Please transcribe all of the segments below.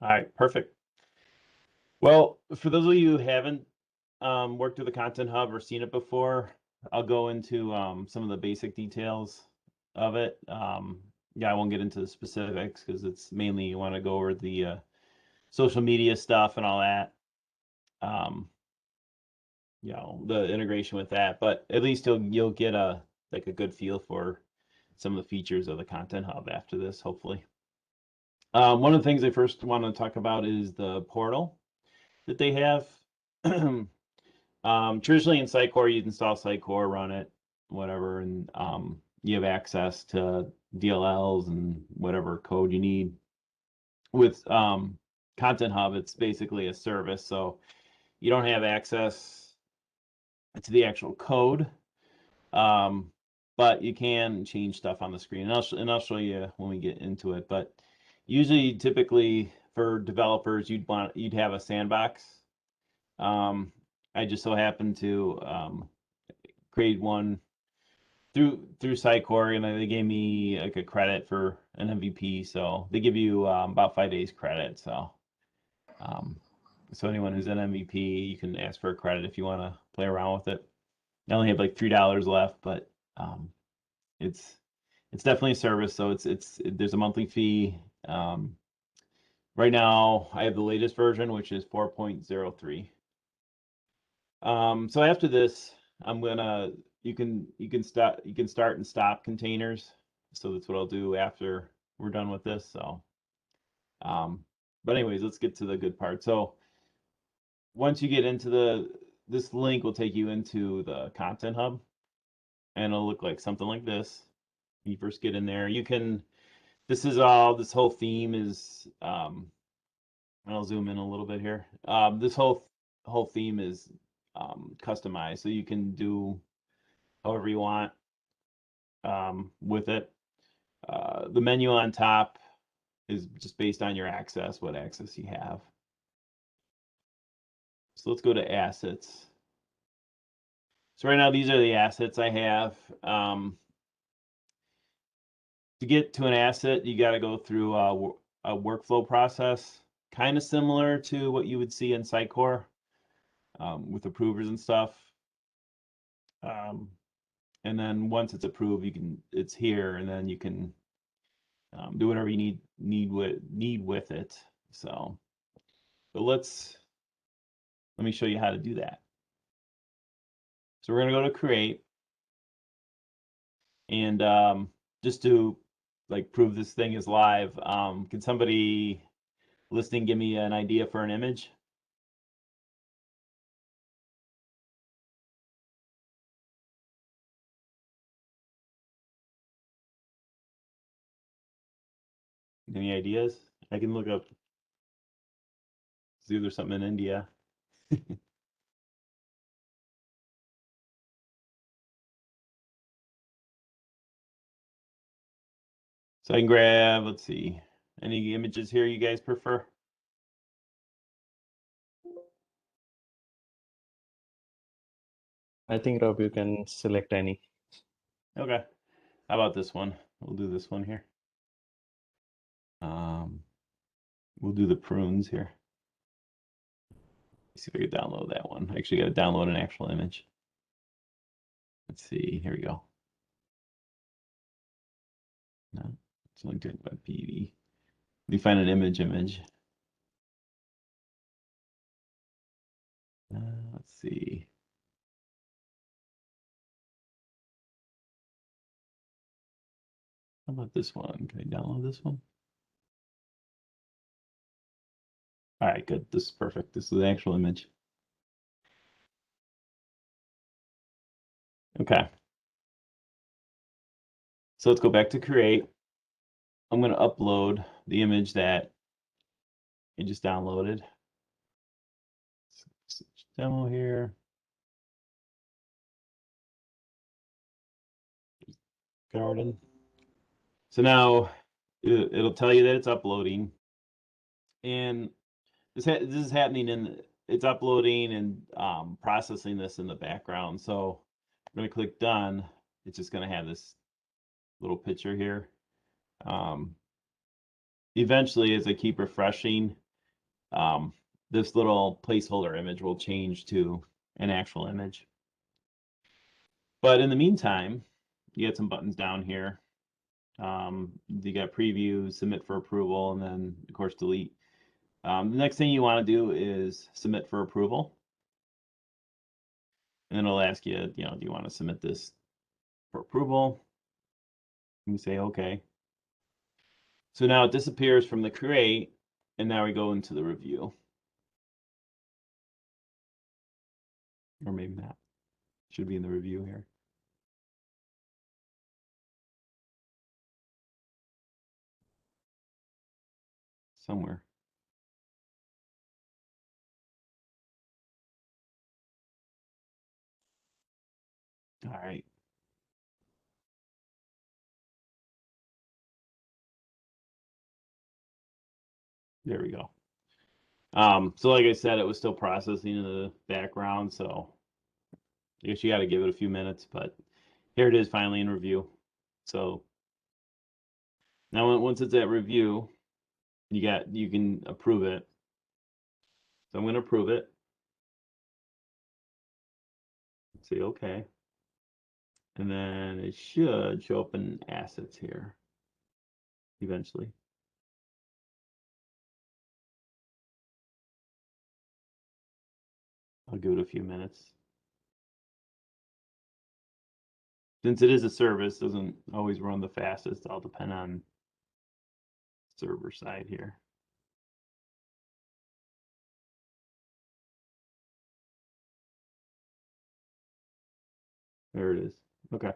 All right, perfect. Well, for those of you who haven't worked with the Content Hub or seen it before, I'll go into some of the basic details of it. Yeah, I won't get into the specifics because it's mainly you want to go over the social media stuff and all that. The integration with that, but at least you'll get a good feel for some of the features of the Content Hub after this, hopefully. One of the things I first want to talk about is the portal that they have. Traditionally in Sitecore, you'd install Sitecore, run it, whatever, and you have access to DLLs and whatever code you need. With Content Hub, it's basically a service, so you don't have access to the actual code, but you can change stuff on the screen, and I'll show you when we get into it. But usually, typically for developers, you'd have a sandbox. I just so happened to create one through Sitecore, and they gave me like a credit for an MVP. So they give you about 5 days credit. So anyone who's an MVP, you can ask for a credit if you want to play around with it. I only have like $3 left, but it's definitely a service. So there's a monthly fee. Right now, I have the latest version, which is 4.03. So after this, you can start and stop containers. So that's what I'll do after we're done with this. So, but anyways, let's get to the good part. So once you get into this link will take you into the Content Hub, and it'll look like something like this. When you first get in there, this whole theme is, I'll zoom in a little bit here. This whole theme is customized, so you can do however you want with it. The menu on top is just based on your access, what access you have. So let's go to assets. So right now, these are the assets I have. To get to an asset, you got to go through a workflow process, kind of similar to what you would see in Sitecore with approvers and stuff. And then once it's approved, it's here, and then you can do whatever you need with it. So, but let me show you how to do that. So we're gonna go to create, and just to prove this thing is live, can somebody listening give me an idea for an image? Any ideas? I can look up, see if there's something in India. So I can grab, let's see, any images here you guys prefer? I think, Rob, you can select any. Okay. How about this one? We'll do this one here. We'll do the prunes here. Let's see if I can download that one. I actually got to download an actual image. Let's see. Here we go. No, it's only doing web PV. Let me find an image. Let's see. How about this one? Can I download this one? All right, good. This is perfect. This is the actual image. Okay. So let's go back to create. I'm going to upload the image that I just downloaded. Demo here. Garden. So now it'll tell you that it's uploading, and this is happening it's uploading and processing this in the background. So I'm going to click done. It's just going to have this little picture here. Eventually, as I keep refreshing, this little placeholder image will change to an actual image. But in the meantime, you get some buttons down here. You got preview, submit for approval, and then of course delete. The next thing you want to do is submit for approval. And then it'll ask you, do you want to submit this for approval? You say okay. So now it disappears from the create, and now we go into the review. Or maybe not. Should be in the review here. Somewhere. All right. There we go. So like I said, it was still processing in the background, so I guess you got to give it a few minutes, but here it is finally in review. So now once it's at review, you can approve it. So I'm going to approve it. Say okay. And then it should show up in assets here eventually. I'll give it a few minutes. Since it is a service, doesn't always run the fastest. I'll depend on server side here. There it is. Okay.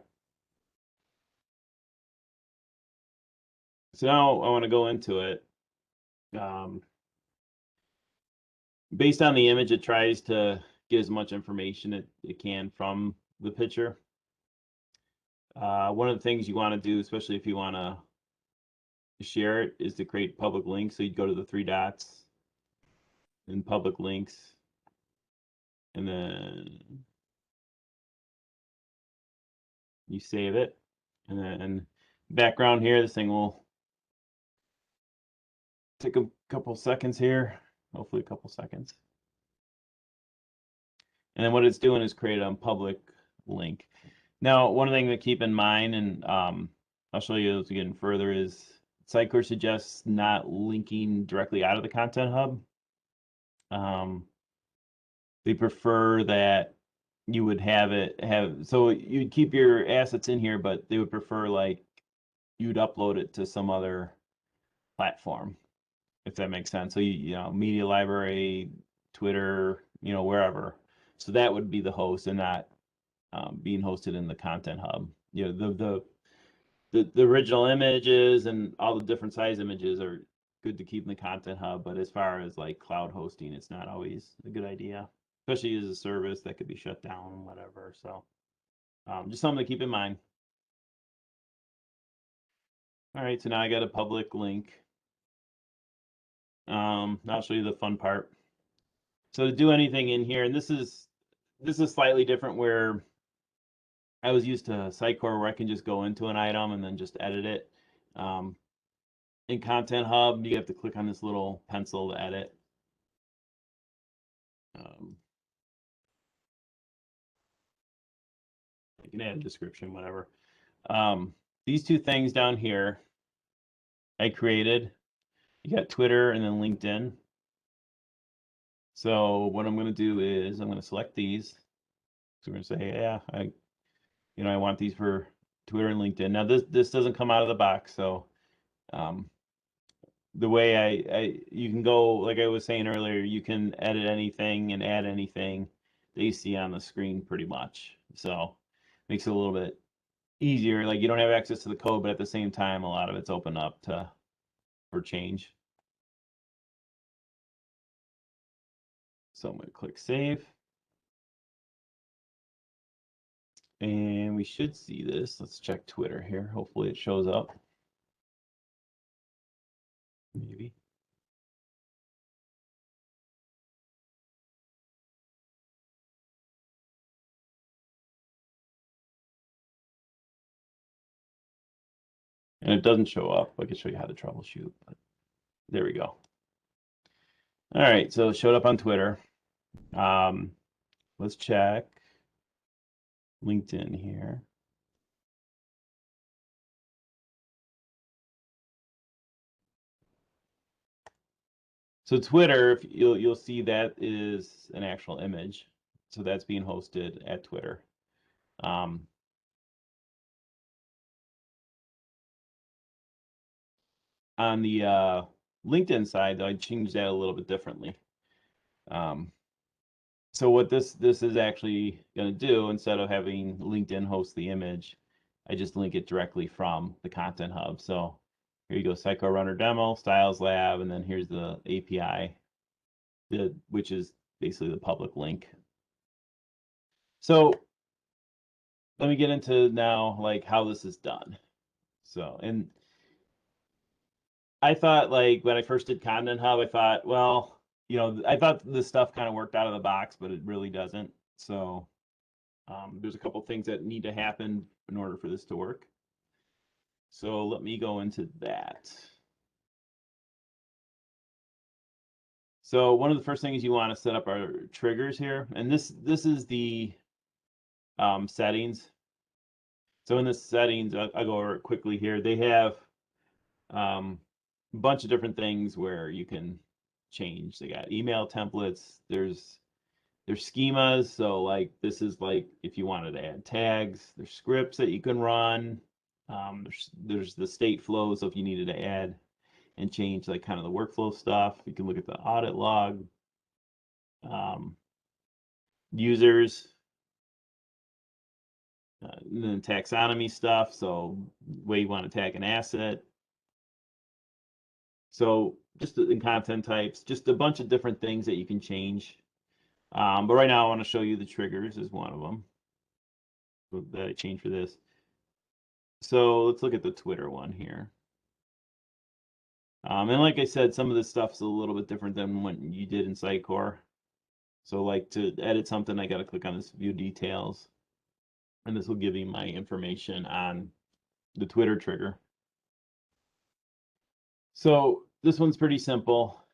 So now I want to go into it. Based on the image, it tries to get as much information it can from the picture. One of the things you want to do, especially if you want to share it, is to create public links. So you'd go to the three dots in public links, and then you save it. And then background here, this thing will take a couple seconds here, hopefully a couple seconds. And then what it's doing is create a public link. Now, one thing to keep in mind, and I'll show you as we get in further, is Sitecore suggests not linking directly out of the Content Hub. They prefer that you would so you'd keep your assets in here, but they would prefer like you'd upload it to some other platform, if that makes sense. So you know, media library, Twitter, wherever. So that would be the host, and not being hosted in the Content Hub. The original images and all the different size images are good to keep in the Content Hub, but as far as like cloud hosting, it's not always a good idea, especially as a service that could be shut down and whatever. So just something to keep in mind. All right, so now I got a public link. I'll show you the fun part. So to do anything in here, and this is slightly different, where I was used to Sitecore where I can just go into an item and then just edit it. In Content Hub, you have to click on this little pencil to edit. You can add a description, whatever. These two things down here, I created. You got Twitter and then LinkedIn. So what I'm going to do is I'm going to select these. So we're going to say, yeah, I want these for Twitter and LinkedIn. Now this doesn't come out of the box, so the way you can go, like I was saying earlier, you can edit anything and add anything that you see on the screen pretty much. So makes it a little bit easier. Like you don't have access to the code, but at the same time, a lot of it's open up for change. So I'm going to click save. And we should see this. Let's check Twitter here. Hopefully it shows up. Maybe. And it doesn't show up. I can show you how to troubleshoot, but there we go. All right, so it showed up on Twitter. Let's check LinkedIn here. So Twitter, if you'll see that is an actual image. So that's being hosted at Twitter. On the LinkedIn side, though, I changed that a little bit differently. So what this is actually going to do, instead of having LinkedIn host the image, I just link it directly from the Content Hub. So here you go, Sitecore Runner Demo, Styles Lab, and then here's the API, which is basically the public link. So let me get into now like how this is done. So, and I thought like when I first did Content Hub, I thought, well, I thought this stuff kind of worked out of the box, but it really doesn't. So there's a couple things that need to happen in order for this to work. So let me go into that. So one of the first things you want to set up are triggers here, and this is the settings. So in the settings, I'll go over it quickly here. They have a bunch of different things where you can change. They got email templates. There's schemas. So like this is like if you wanted to add tags. There's scripts that you can run. There's the state flows. So if you needed to add and change like kind of the workflow stuff, you can look at the audit log. Users, and then taxonomy stuff. So way you want to tag an asset. So just in content types, just a bunch of different things that you can change. But right now I want to show you the triggers as one of them that I changed for this. So let's look at the Twitter one here. And like I said, some of this stuff's a little bit different than what you did in Sitecore. So like to edit something, I got to click on this view details. And this will give me my information on the Twitter trigger. So this one's pretty simple.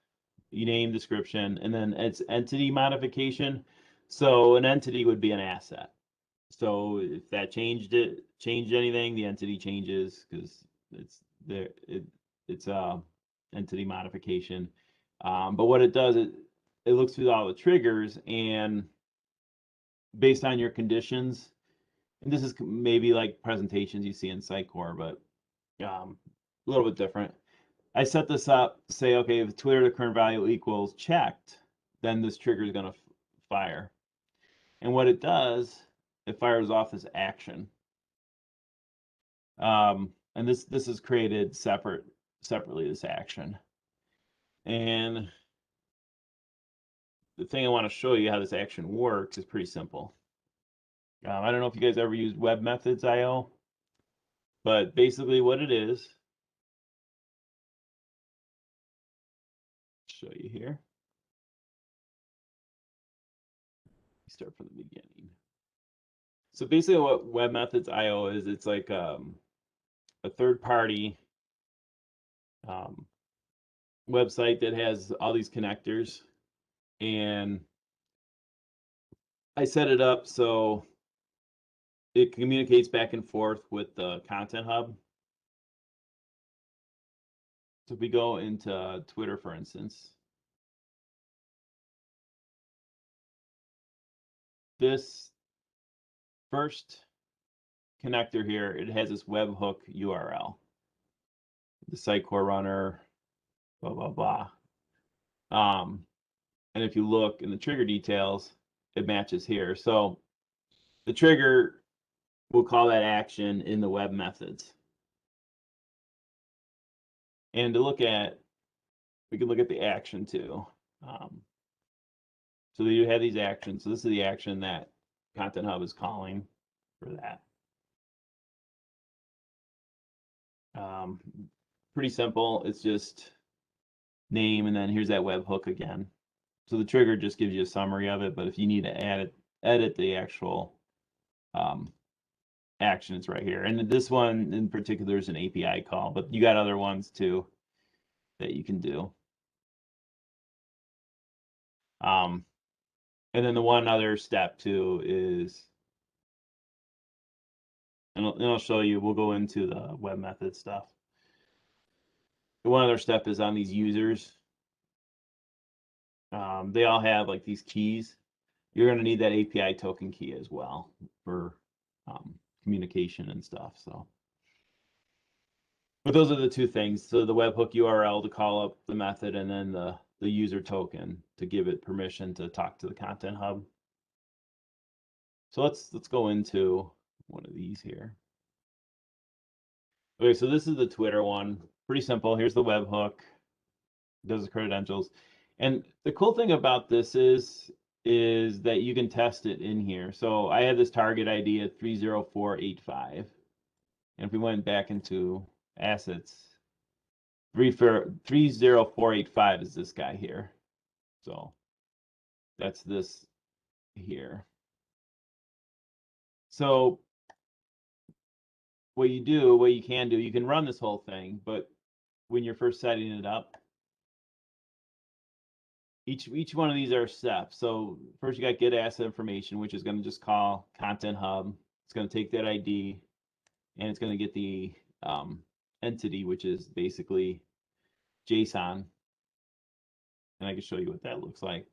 You name, description, and then it's entity modification. So an entity would be an asset. So if that changed anything, the entity changes because it's there. It's entity modification. But what it does, it looks through all the triggers, and based on your conditions, and this is maybe like presentations you see in Sitecore, but a little bit different. I set this up, say, okay, if Twitter the current value equals checked, then this trigger is going to fire. And what it does, it fires off this action. And this is created separately, this action. And the thing I want to show you how this action works is pretty simple. I don't know if you guys ever used WebMethods IO, but basically what it is, show you here. Start from the beginning. So basically what WebMethods IO is, it's like a third-party website that has all these connectors, and I set it up so it communicates back and forth with the Content Hub. So if we go into Twitter, for instance, this first connector here, it has this webhook URL, the Sitecore runner, blah, blah, blah. And if you look in the trigger details, it matches here. So the trigger, we'll call that action in the web methods. And to look at, we can look at the action too. So you have these actions. So this is the action that Content Hub is calling for that. Pretty simple. It's just name, and then here's that webhook again. So the trigger just gives you a summary of it, but if you need to edit the actual action, it's right here. And this one in particular is an API call, but you got other ones too that you can do. And then the one other step too is, and I'll show you, we'll go into the web method stuff. One other step is on these users. They all have like these keys. You're going to need that API token key as well for communication and stuff. So, but those are the two things. So the webhook URL to call up the method, and then the user token to give it permission to talk to the Content Hub. So let's go into one of these here. Okay, so this is the Twitter one. Pretty simple. Here's the webhook. Does the credentials. And the cool thing about this is that you can test it in here. So I had this target ID at 30485. And if we went back into assets, 30485 is this guy here. So that's this here. So what you can do, you can run this whole thing, but when you're first setting it up, each one of these are steps. So first you got get asset information, which is going to just call Content Hub. It's going to take that ID, and it's going to get the entity, which is basically JSON. And I can show you what that looks like.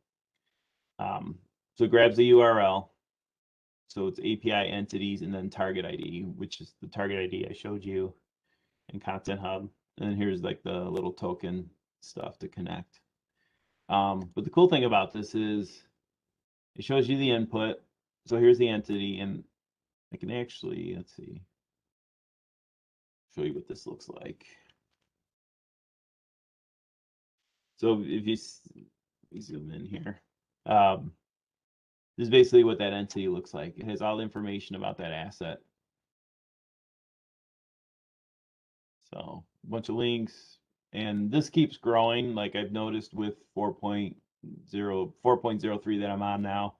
So it grabs the URL. So it's API entities and then target ID, which is the target ID I showed you in Content Hub. And then here's like the little token stuff to connect. But the cool thing about this is it shows you the input. So here's the entity, and I can actually, let's see, show you what this looks like. So if you zoom in here, this is basically what that entity looks like. It has all the information about that asset. So a bunch of links, and this keeps growing. Like I've noticed with 4.03 that I'm on now,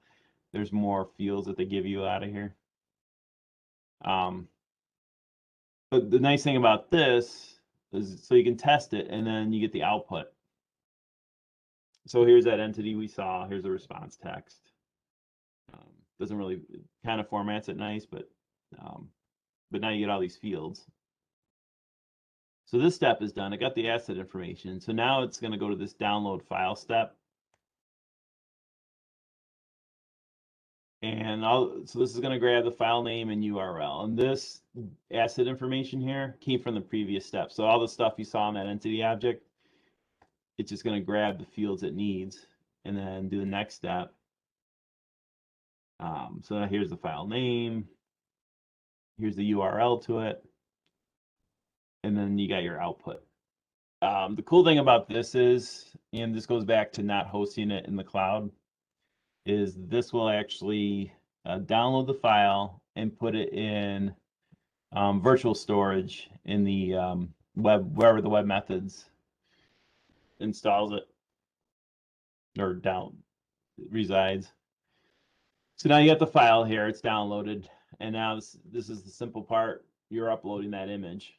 there's more fields that they give you out of here. But the nice thing about this is so you can test it and then you get the output. So here's that entity we saw. Here's the response text. Doesn't really, kind of formats it nice, but now you get all these fields. So this step is done. I got the asset information. So now it's going to go to this download file step. And so this is going to grab the file name and URL. And this asset information here came from the previous step. So all the stuff you saw in that entity object, it's just going to grab the fields it needs and then do the next step. So now here's the file name. Here's the URL to it. And then you got your output. The cool thing about this is, and this goes back to not hosting it in the cloud, is this will actually download the file and put it in virtual storage in the wherever the WebMethods installs it or resides. So now you got the file here, it's downloaded, and now this is the simple part. You're uploading that image.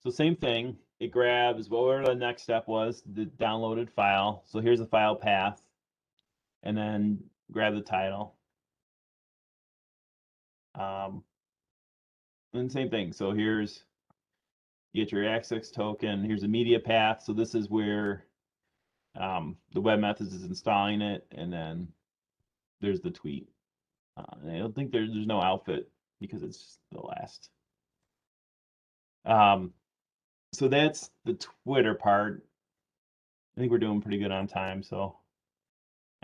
So same thing, it grabs whatever the next step was, the downloaded file. So here's the file path, and then grab the title. And same thing. So here's, you get your access token. Here's the media path. So this is where the WebMethods is installing it, and then there's the tweet. And I don't think there's no outfit because it's the last. So that's the Twitter part. I think we're doing pretty good on time. So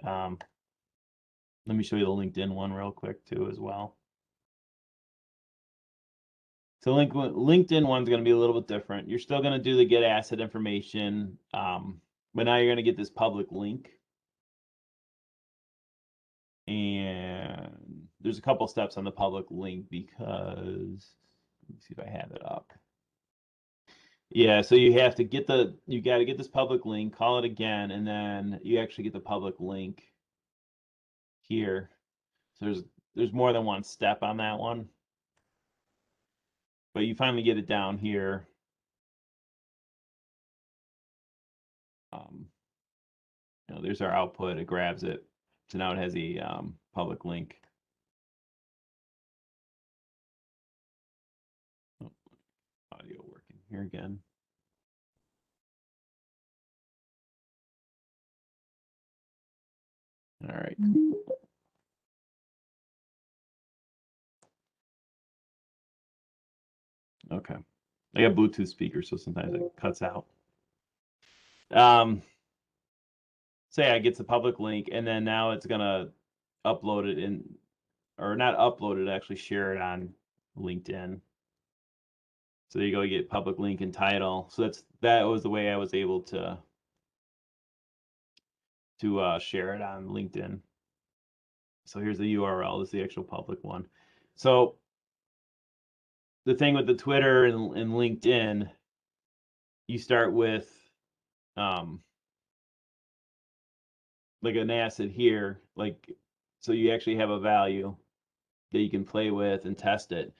let me show you the LinkedIn one real quick too as well. So LinkedIn one's going to be a little bit different. You're still going to do the get asset information, but now you're going to get this public link. And there's a couple steps on the public link because, let me see if I have it up. Yeah, so you have to get you got to get this public link, call it again, and then you actually get the public link here. So there's more than one step on that one. But you finally get it down here. there's our output. It grabs it. So now it has a public link. Oh, audio working here again. All right. Okay. I got Bluetooth speakers, so sometimes it cuts out. Say I get the public link, and then now it's gonna upload it in, or not upload it, actually share it on LinkedIn. So there you go, you get public link and title. So that was the way I was able to share it on LinkedIn. So here's the URL. This is the actual public one. So the thing with the Twitter and LinkedIn, you start with like an asset here, like, so you actually have a value that you can play with and test it.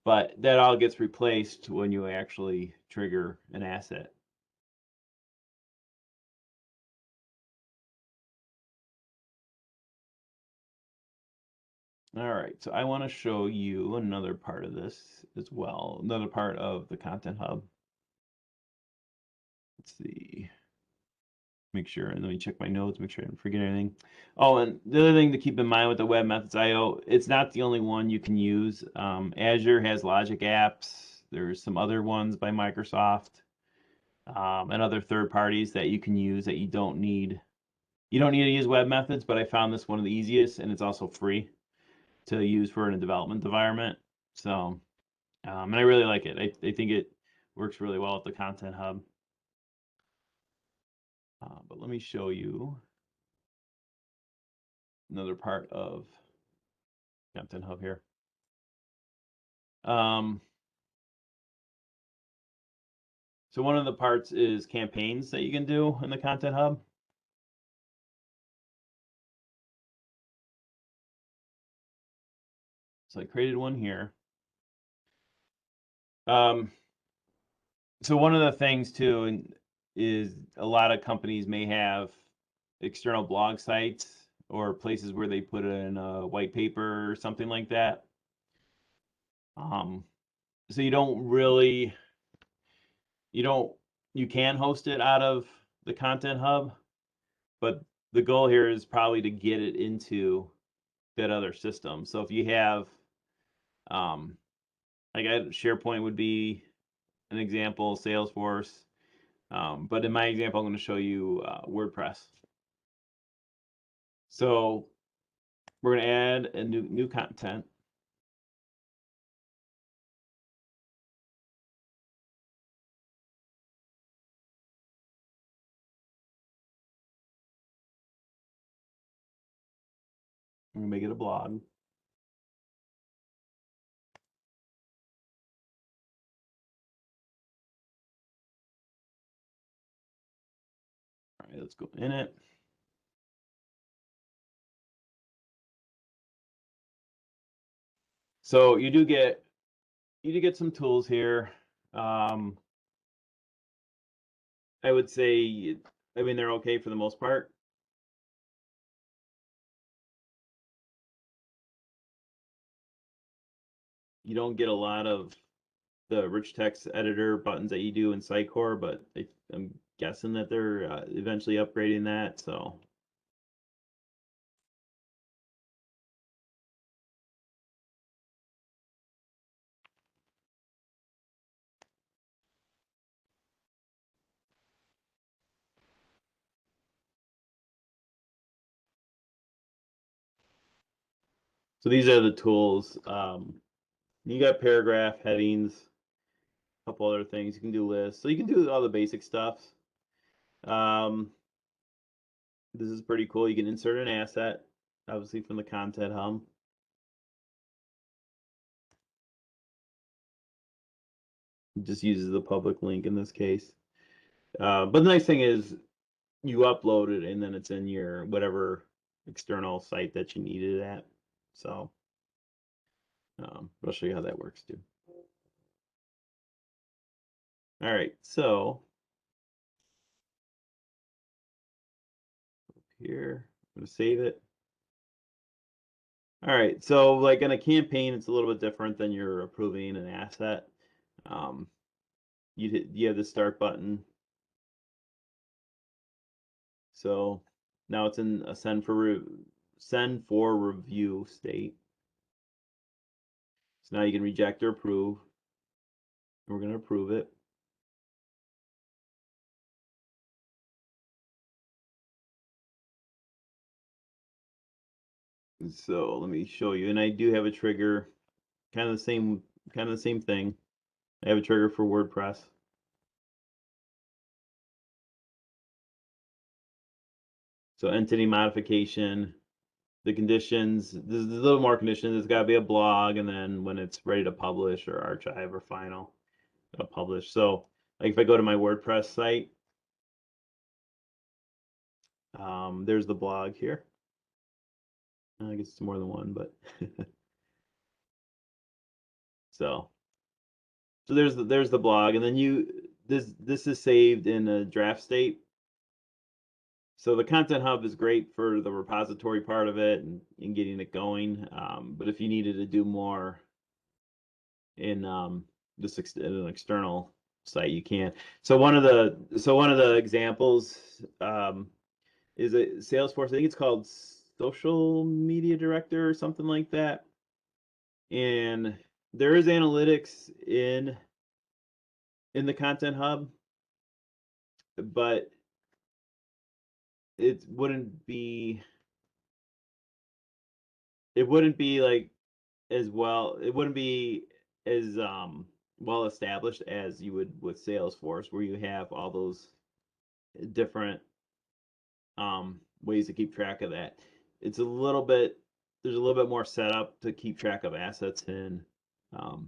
But that all gets replaced when you actually trigger an asset. All right, so I want to show you another part of this as well, another part of the Content Hub. Let's see, make sure, and let me check my notes, make sure I didn't forget anything. Oh, and the other thing to keep in mind with the WebMethods IO, it's not the only one you can use. Azure has Logic Apps. There's some other ones by Microsoft and other third parties that you can use that you don't need. You don't need to use WebMethods, but I found this one of the easiest, and it's also free to use for in a development environment. So, and I really like it. I think it works really well with the Content Hub. But let me show you another part of Content Hub here. So one of the parts is campaigns that you can do in the Content Hub. So I created one here. So one of the things too is a lot of companies may have external blog sites or places where they put in a white paper or something like that. So you can host it out of the Content Hub, but the goal here is probably to get it into that other system. So if you have, like SharePoint would be an example, Salesforce, but in my example, I'm going to show you WordPress. So we're going to add a new content. I'm going to make it a blog. All right, let's go in it. So you do get some tools here. I would say, I mean, they're okay for the most part. You don't get a lot of the rich text editor buttons that you do in Sitecore, but I'm guessing that they're eventually upgrading that. So these are the tools. You got paragraph, headings, a couple other things. You can do lists. So you can do all the basic stuff. This is pretty cool. You can insert an asset, obviously from the Content Hub. It just uses the public link in this case. But the nice thing is you upload it and then it's in your whatever external site that you need it at. So but I'll show you how that works too. All right, so here. I'm gonna save it. All right, so like in a campaign, it's a little bit different than you're approving an asset. You have the start button. So now it's in a send for review state. So now you can reject or approve. We're going to approve it. So let me show you, and I do have a trigger, kind of the same thing. I have a trigger for WordPress. So entity modification, the conditions, there's a little more conditions. It's got to be a blog, and then when it's ready to publish or archive or final, it'll publish. So like if I go to my WordPress site, there's the blog here. I guess it's more than one, but so there's the blog, and then this is saved in a draft state. So the Content Hub is great for the repository part of it and getting it going. But if you needed to do more in just an external site, you can. So one of the examples is a Salesforce. I think it's called Social Media Director or something like that. And there is analytics in the Content Hub, but it wouldn't be like as well. It wouldn't be as well established as you would with Salesforce, where you have all those different ways to keep track of that. It's a little bit there's a little bit more setup to keep track of assets um,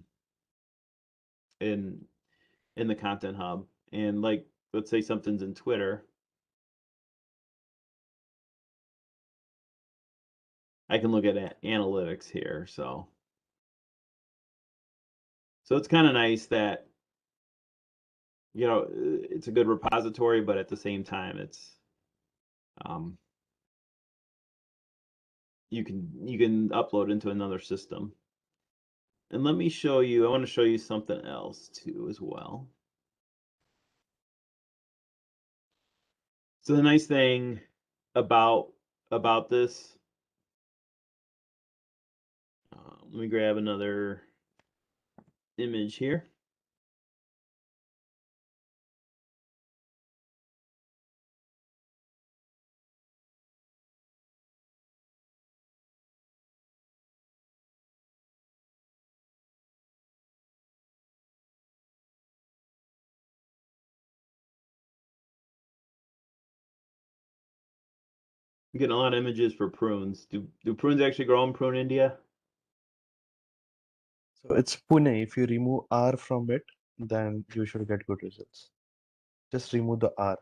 in the Content Hub. And like, let's say something's in Twitter, I can look at analytics here. So it's kind of nice that it's a good repository, but at the same time, it's you can upload into another system. And let me show you. I want to show you something else too as well. So the nice thing about this, let me grab another image here. I'm getting a lot of images for prunes. Do prunes actually grow in Prune India? So it's Pune. If you remove R from it, then you should get good results. Just remove the R.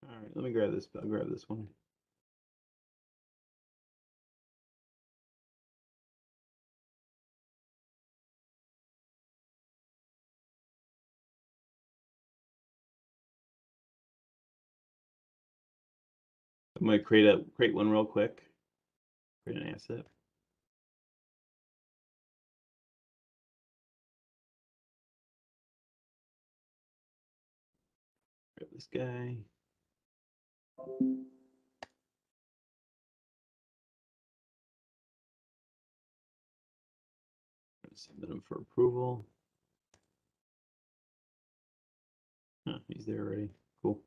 All right, let me grab this. I'll grab this one. I'm gonna create one real quick. Create an asset. Grab this guy. Submit him for approval. Huh, he's there already. Cool.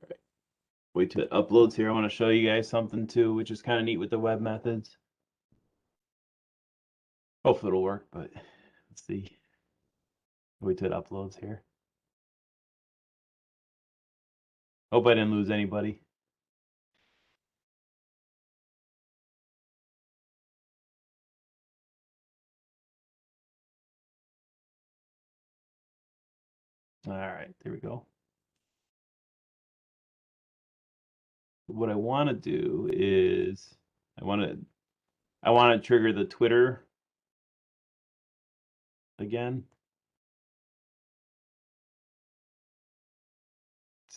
All right. Wait till it uploads here. I want to show you guys something too, which is kind of neat with the web methods. Hopefully it'll work, but let's see. Wait till it uploads here. Hope I didn't lose anybody. All right, there we go. What I want to do is I want I want to trigger the Twitter again.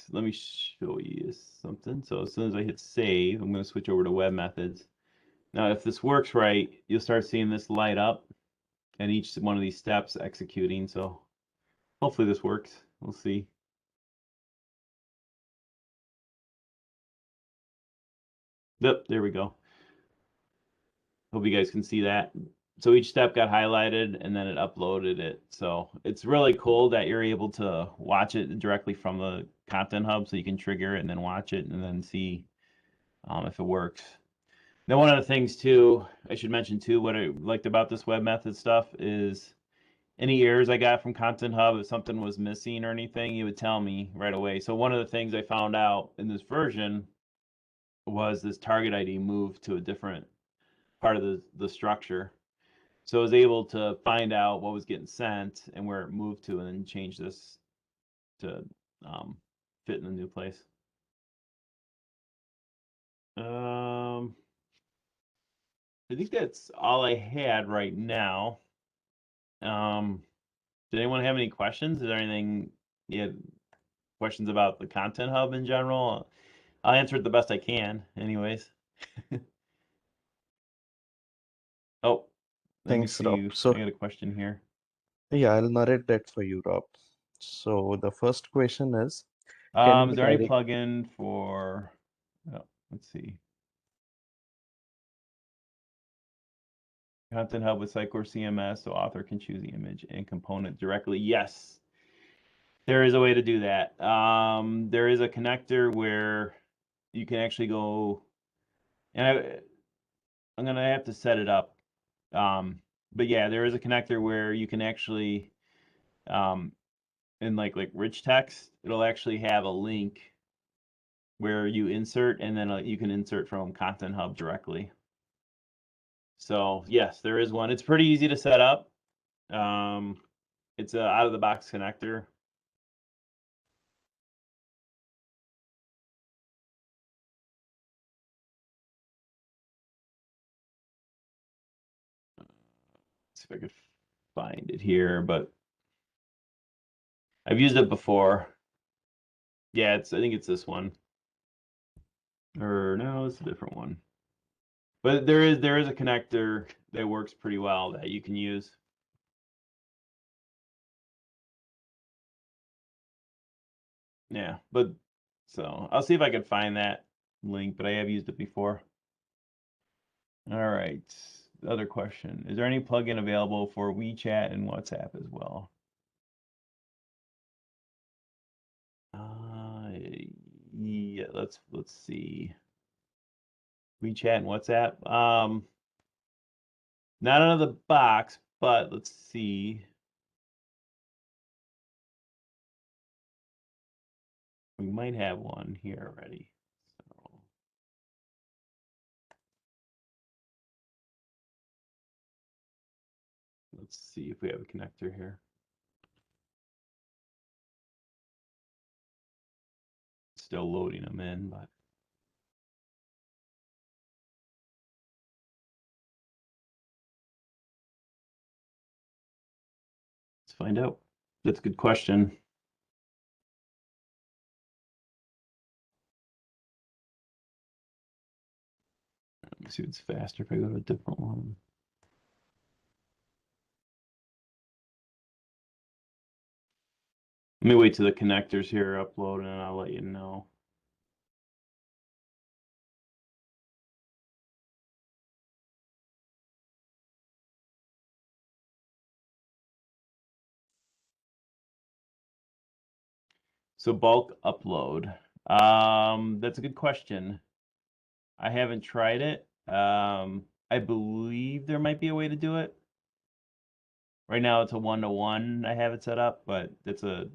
Let me show you something. So as soon as I hit save, I'm going to switch over to web methods. Now, if this works right, you'll start seeing this light up and each one of these steps executing. So hopefully this works. We'll see. Yep, there we go. Hope you guys can see that. So each step got highlighted and then it uploaded it. So it's really cool that you're able to watch it directly from the Content Hub, so you can trigger it and then watch it and then see if it works. Now, one of the things too, I should mention too, what I liked about this web method stuff is any errors I got from Content Hub, if something was missing or anything, you would tell me right away. So one of the things I found out in this version was this target ID moved to a different part of the structure. So I was able to find out what was getting sent and where it moved to, and then change this to fit in the new place. I think that's all I had right now. Did anyone have any questions? Is there anything you had questions about the Content Hub in general? I'll answer it the best I can, anyways. Oh, let me Thanks, Rob. see. So I got a question here. yeah, I'll narrate that for you, Rob. So the first question is, can you Is there any direct plugin for? Oh, let's see. Content Hub with Sitecore CMS, so author can choose the image and component directly. Yes, there is a way to do that. There is a connector where you can actually go, and I'm gonna have to set it up. But yeah, there is a connector where you can actually, in like rich text, it'll actually have a link where you insert, and then you can insert from Content Hub directly. So yes, there is one. It's pretty easy to set up. It's a out of the box connector. See if I could find it here, but I've used it before. Yeah, I think it's this one. Or no, it's a different one. But there is a connector that works pretty well that you can use. Yeah, but so I'll see if I can find that link, but I have used it before. All right. The other question. Is there any plugin available for WeChat and WhatsApp as well? Yeah, let's see. WeChat and WhatsApp. Not out of the box, but let's see. We might have one here already. So let's see if we have a connector here. Still loading them in, but let's find out. That's a good question. Let me see if it's faster if I go to a different one. Let me wait till the connectors here upload and I'll let you know. So bulk upload. That's a good question. I haven't tried it. I believe there might be a way to do it. Right now it's a 1-to-1 I have it set up, but that's a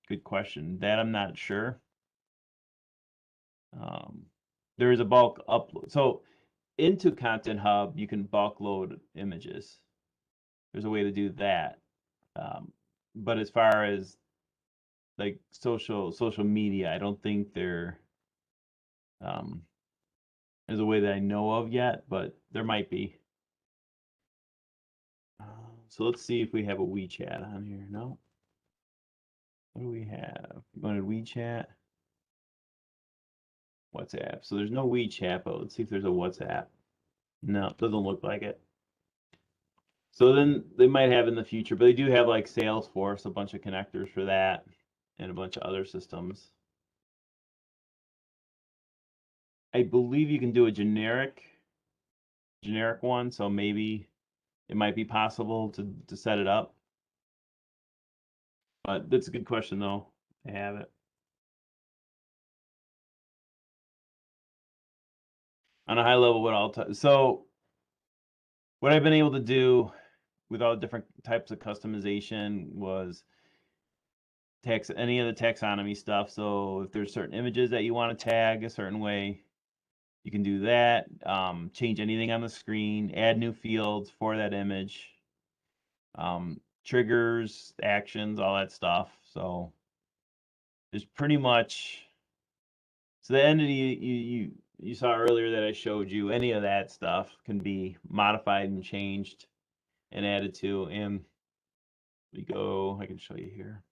good question. That I'm not sure. There is a bulk upload. So into Content Hub, you can bulk load images. There's a way to do that. But as far as like social media, I don't think there's a way that I know of yet, but there might be. So let's see if we have a WeChat on here. No. What do we have? You wanted WeChat? WhatsApp. So there's no WeChat, but let's see if there's a WhatsApp. No, it doesn't look like it. So then they might have in the future, but they do have like Salesforce, a bunch of connectors for that, and a bunch of other systems. I believe you can do a generic one, so maybe it might be possible to set it up. But that's a good question though. I have it. On a high level, so what I've been able to do with all the different types of customization was any of the taxonomy stuff. So if there's certain images that you want to tag a certain way, you can do that. Change anything on the screen, add new fields for that image, triggers, actions, all that stuff. So there's pretty much, so the entity you saw earlier that I showed you, any of that stuff can be modified and changed and added to. And I can show you here.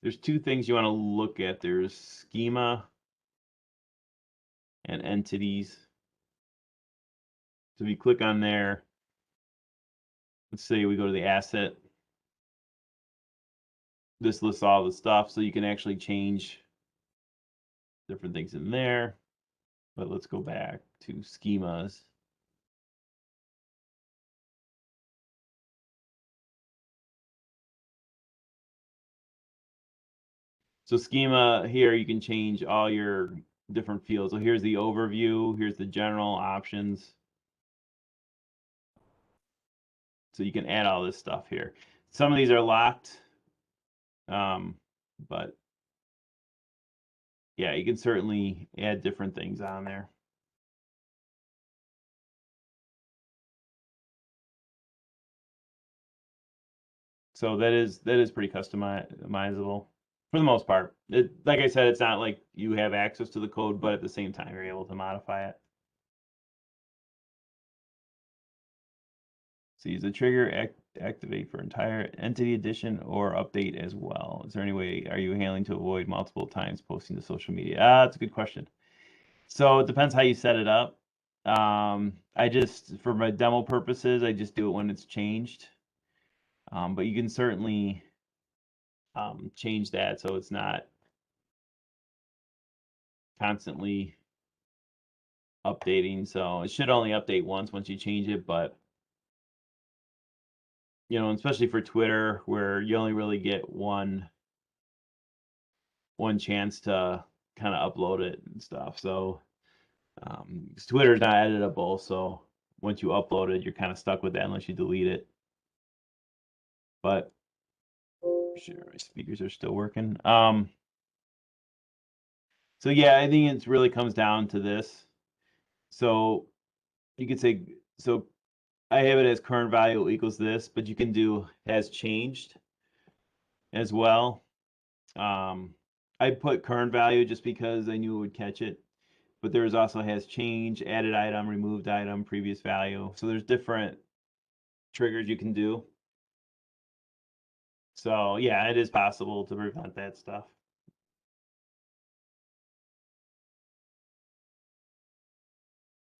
There's two things you want to look at. There's schema and entities. So if you click on there, let's say we go to the asset. This lists all the stuff, so you can actually change different things in there. But let's go back to schemas. So schema here, you can change all your different fields. So here's the overview, here's the general options. So you can add all this stuff here. Some of these are locked, but yeah, you can certainly add different things on there. So that is pretty customizable for the most part. Like I said, it's not like you have access to the code, but at the same time, you're able to modify it. So use the trigger activate for entire entity addition or update as well. Is there any way are you handling to avoid multiple times posting to social media? That's a good question. So it depends how you set it up. For my demo purposes, I just do it when it's changed. But you can certainly change that so it's not constantly updating. So it should only update once you change it, but especially for Twitter where you only really get one chance to kind of upload it and stuff. So Twitter's not editable, so once you upload it, you're kind of stuck with that unless you delete it. But sure, my speakers are still working. So yeah, I think it really comes down to this. So you could say, so I have it as current value equals this, but you can do has changed as well. I put current value just because I knew it would catch it, but there's also has changed, added item, removed item, previous value. So there's different triggers you can do. So yeah, it is possible to prevent that stuff.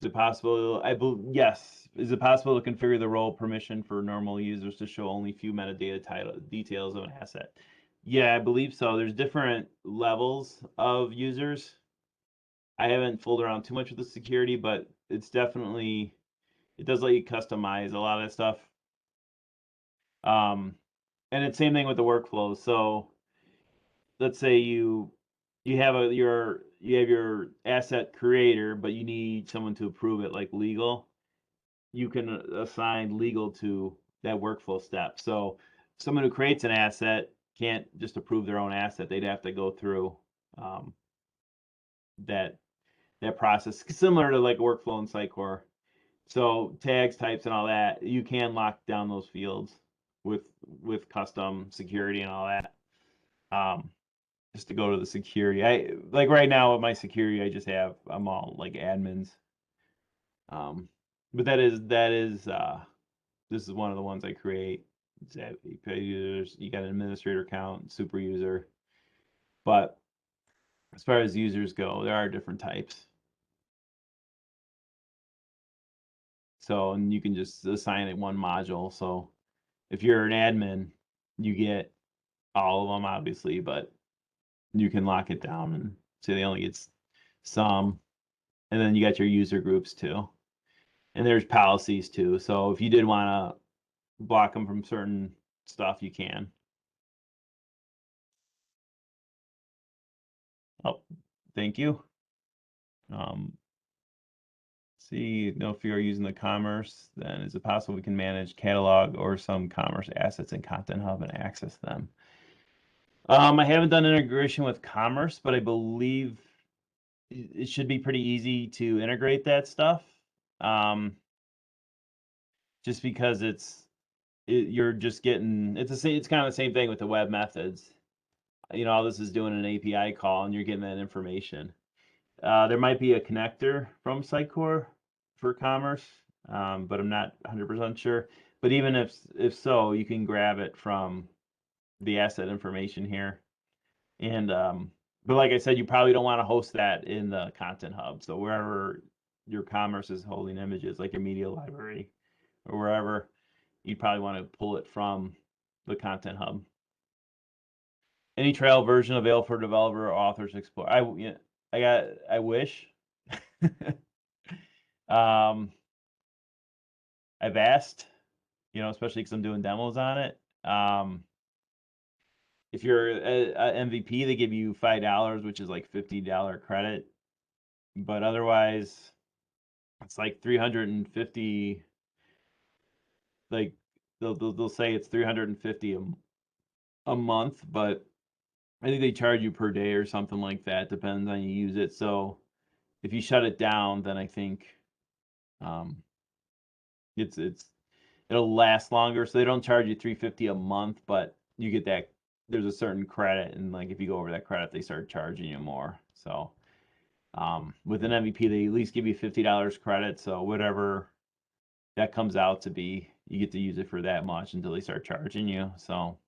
Is it possible? Yes. Is it possible to configure the role permission for normal users to show only few metadata details of an asset? Yeah, I believe so. There's different levels of users. I haven't fooled around too much with the security, but it's definitely, it does let you customize a lot of that stuff. And it's same thing with the workflows. So let's say you have your asset creator, but you need someone to approve it, like legal. You can assign legal to that workflow step. So someone who creates an asset can't just approve their own asset. They'd have to go through that process, similar to like workflow in Sitecore. So tags, types, and all that, you can lock down those fields with custom security and all that. Just to go to the security, I like right now with my security, I'm all like admins. But that is this is one of the ones I create. You pay users, you got an administrator account, super user. But as far as users go, there are different types. So, and you can just assign it one module. So if you're an admin, you get all of them, obviously, but you can lock it down and say they only get some. And then you got your user groups too. And there's policies too. So if you did want to block them from certain stuff, you can. Oh, thank you. See, no, if you're using the commerce, then is it possible we can manage catalog or some commerce assets in Content Hub and access them? I haven't done integration with commerce, but I believe it should be pretty easy to integrate that stuff. Just because you're just getting, it's kind of the same thing with the web methods. You know, all this is doing an API call and you're getting that information. There might be a connector from Sitecore for commerce, but I'm not 100% sure. But even if so, you can grab it from the asset information here. And but like I said, you probably don't want to host that in the Content Hub. So wherever your commerce is holding images, like your media library or wherever, you'd probably want to pull it from the Content Hub. Any trail version available for developer or authors explore? I wish. I've asked, you know, especially because I'm doing demos on it. If you're a MVP, they give you $5, which is like $50 credit. But otherwise, it's like 350. Like they'll say it's 350 a month, but I think they charge you per day or something like that. Depends on you use it. So if you shut it down, then I think it'll last longer. So they don't charge you 350 a month, but you get that. There's a certain credit, and like if you go over that credit, they start charging you more. So with an MVP, they at least give you $50 credit. So whatever that comes out to be, you get to use it for that much until they start charging you. So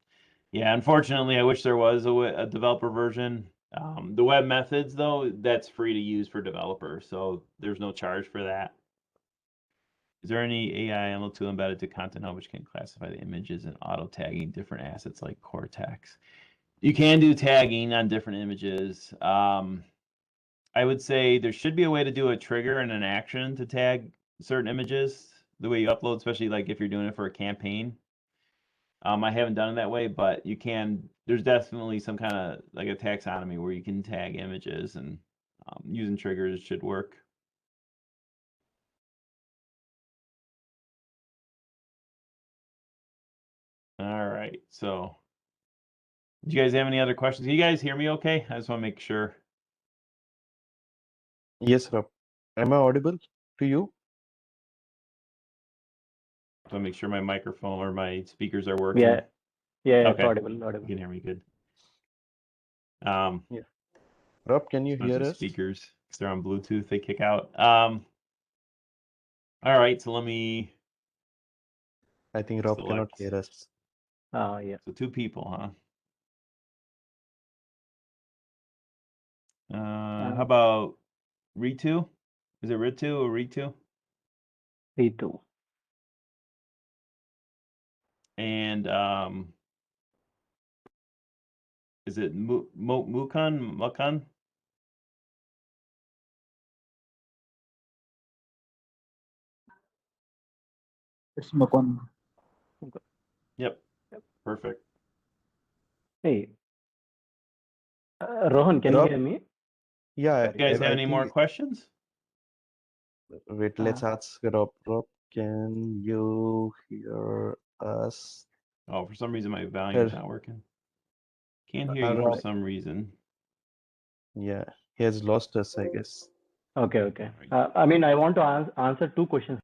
yeah, unfortunately, I wish there was a developer version. The web methods, though, that's free to use for developers, so there's no charge for that. Is there any AI ML tool embedded to Content Hub which can classify the images and auto tagging different assets like core text? You can do tagging on different images. I would say there should be a way to do a trigger and an action to tag certain images the way you upload, especially like if you're doing it for a campaign. I haven't done it that way, but you can. There's definitely some kind of like a taxonomy where you can tag images, and using triggers should work. All right. So, do you guys have any other questions? Can you guys hear me okay? I just want to make sure. Yes, Rob. Am I audible to you? I want to make sure my microphone or my speakers are working. Yeah, it's Okay. audible. You can hear me good. Yeah. Rob, can you hear us? Speakers, because they're on Bluetooth, they kick out. All right, so let me. I think Rob cannot select. hear us. Yeah. So 2 people, huh? How about Ritu? Is it Ritu or Ritu? Ritu. And is it Mukan? It's Mukund. Yep. Perfect. Hey, Rohan, can Rob? you hear me? Yeah. You guys have I any more think- questions? Wait, let's ask Rob. Rob, can you hear us? Oh, for some reason my volume's not working. Can't hear you for Rob. some reason. Yeah, he has lost us, I guess. Okay. I mean, I want to answer 2 questions